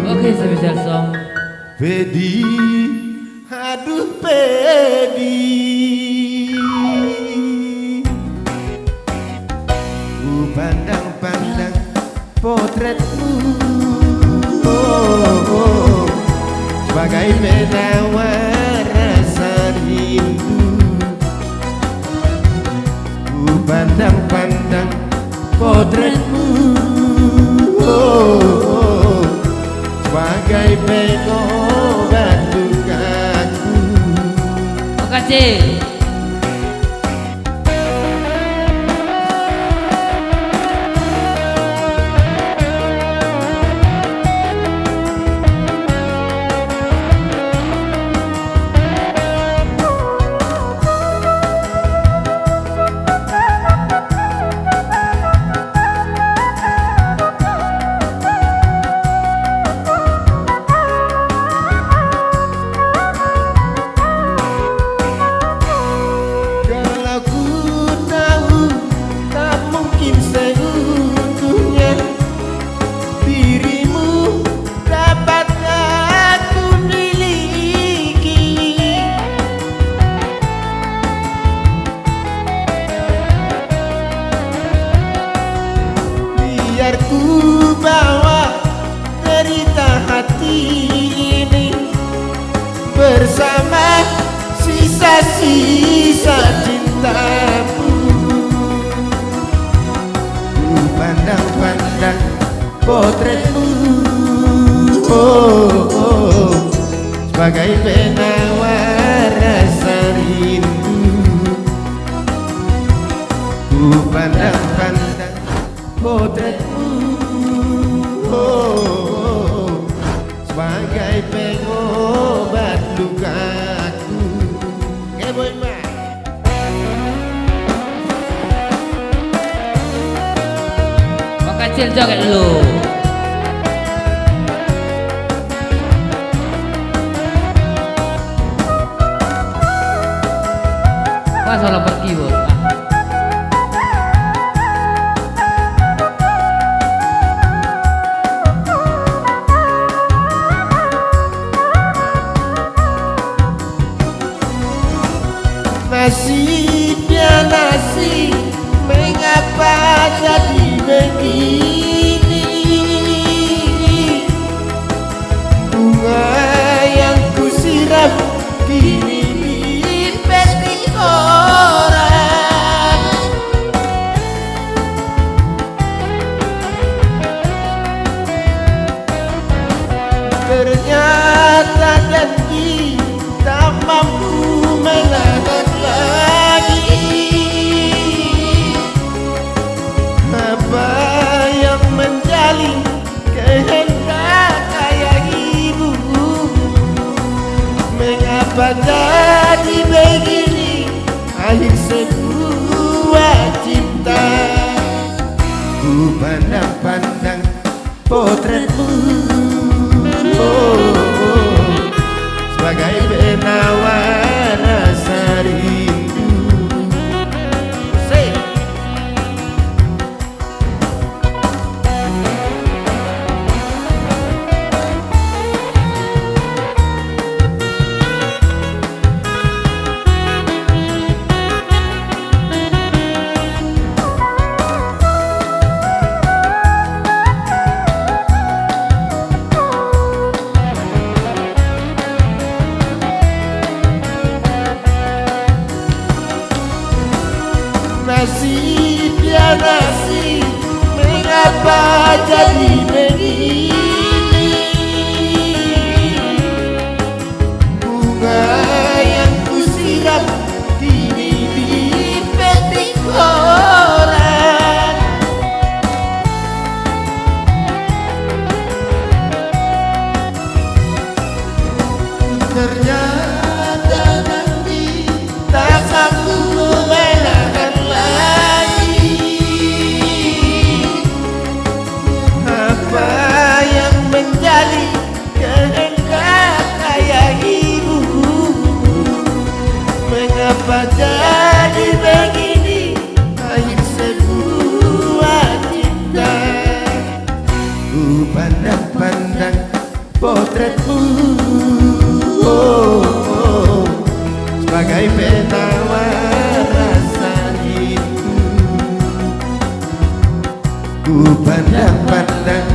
Oke, spesial song Pedi, aduh Pedi, ku pandang-pandang potretmu, sebagai penawar rasa rindu. Ku pandang-pandang potretmu, sebagai pengobat lukaku. makasih. Biar ku bawa derita hati ini bersama sisa-sisa cintamu. Ku pandang-pandang potretmu, sebagai penawar rasa rindu. Ku pandang-pandang potretmu, sebagai pengobat lukaku. Boy Ma. Makasih joget dulu. Masalah pergi, Bos. Nasib ya nasib, mengapa jadi begini? Bunga yang kusiram kini dipetik orang. Ternyata janji tak mampu menahan lagi apa yang menjalin kehendak ayah ibu. Mengapa jadi begini akhir sebuah cinta? Ku pandang-pandang potretmu, sebagai penawar rasa rindu. Say. Nasib ya nasib, mengapa jadi begini? Bunga yang kusiram kini dipetik orang. Ternyata nanti tak mampu menahan lagi apa yang menjadi kehendak ayah ibu. Mengapa jadi begini akhir sebuah cinta? Ku pandang-pandang potretmu, sebagai penawar rasa itu. Ku pandang-pandang